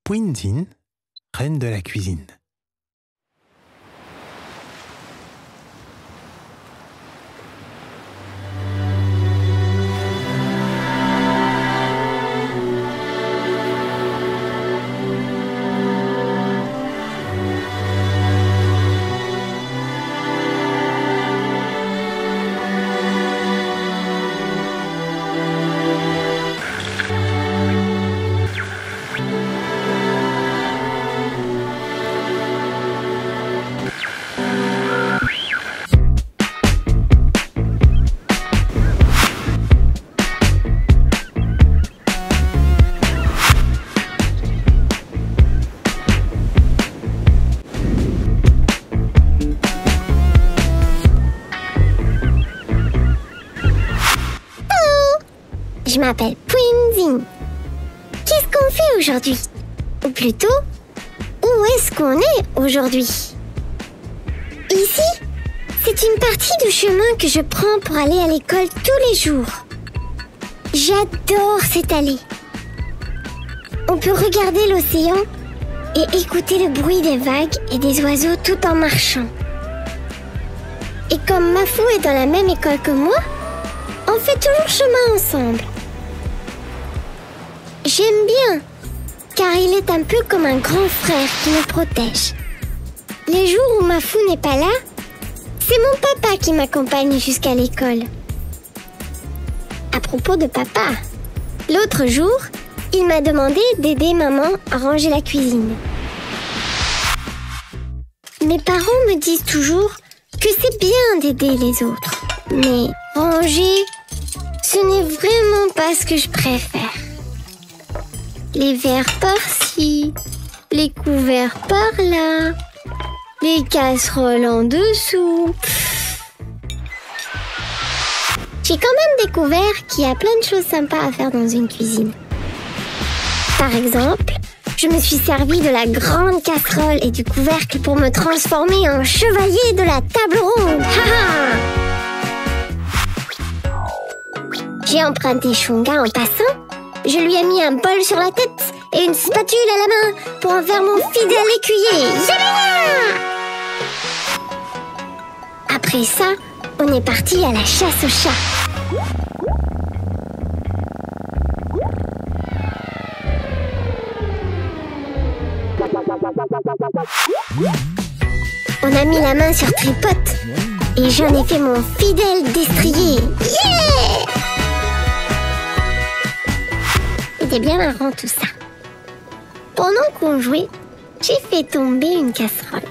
Puinzin, reine de la cuisine. Je m'appelle Puinzin. Qu'est-ce qu'on fait aujourd'hui? Ou plutôt, où est-ce qu'on est aujourd'hui? Ici, c'est une partie du chemin que je prends pour aller à l'école tous les jours. J'adore cette allée. On peut regarder l'océan et écouter le bruit des vagues et des oiseaux tout en marchant. Et comme Mafou est dans la même école que moi, on fait toujours chemin ensemble. J'aime bien, car il est un peu comme un grand frère qui me protège. Les jours où Mafou n'est pas là, c'est mon papa qui m'accompagne jusqu'à l'école. À propos de papa, l'autre jour, il m'a demandé d'aider maman à ranger la cuisine. Mes parents me disent toujours que c'est bien d'aider les autres, mais ranger, ce n'est vraiment pas ce que je préfère. Les verres par-ci, les couverts par-là, les casseroles en dessous. J'ai quand même découvert qu'il y a plein de choses sympas à faire dans une cuisine. Par exemple, je me suis servi de la grande casserole et du couvercle pour me transformer en chevalier de la table ronde. J'ai emprunté Shunga en passant. Je lui ai mis un bol sur la tête et une spatule à la main pour en faire mon fidèle écuyer. Yeah! Après ça, on est parti à la chasse aux chats. On a mis la main sur tripote et j'en ai fait mon fidèle destrier. Yeah! C'était bien marrant tout ça. Pendant qu'on jouait, j'ai fait tomber une casserole.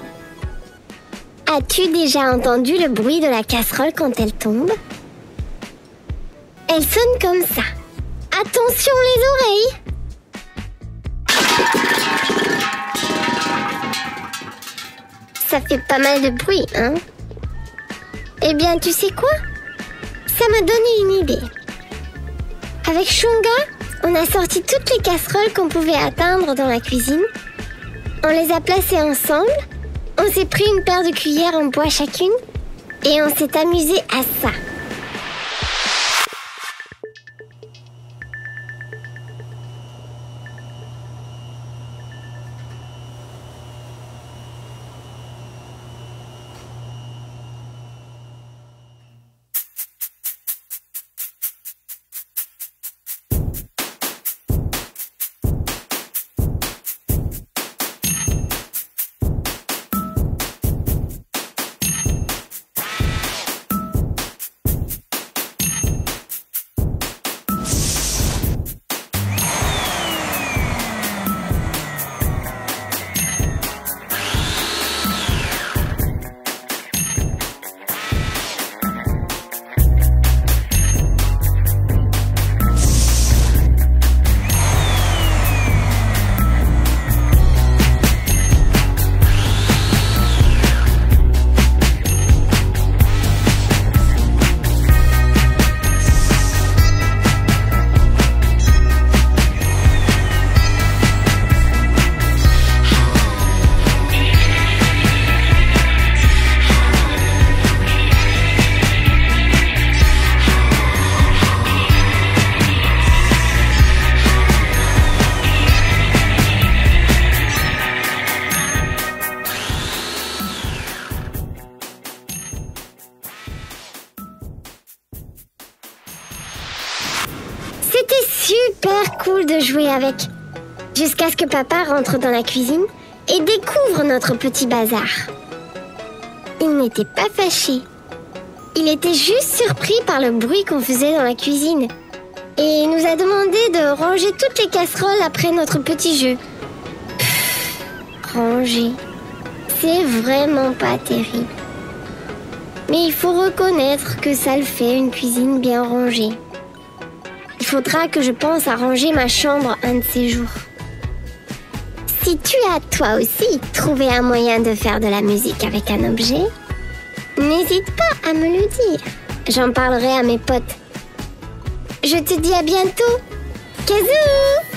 As-tu déjà entendu le bruit de la casserole quand elle tombe? Elle sonne comme ça. Attention les oreilles! Ça fait pas mal de bruit, hein? Eh bien, tu sais quoi? Ça m'a donné une idée. Avec Shunga, on a sorti toutes les casseroles qu'on pouvait atteindre dans la cuisine. On les a placées ensemble. On s'est pris une paire de cuillères en bois chacune. Et on s'est amusé à ça. C'était super cool de jouer avec. Jusqu'à ce que papa rentre dans la cuisine et découvre notre petit bazar. Il n'était pas fâché. Il était juste surpris par le bruit qu'on faisait dans la cuisine. Et il nous a demandé de ranger toutes les casseroles après notre petit jeu. Ranger. C'est vraiment pas terrible. Mais il faut reconnaître que ça le fait, une cuisine bien rangée. Il faudra que je pense à ranger ma chambre un de ces jours. Si tu as toi aussi trouvé un moyen de faire de la musique avec un objet, n'hésite pas à me le dire. J'en parlerai à mes potes. Je te dis à bientôt. Kazoo!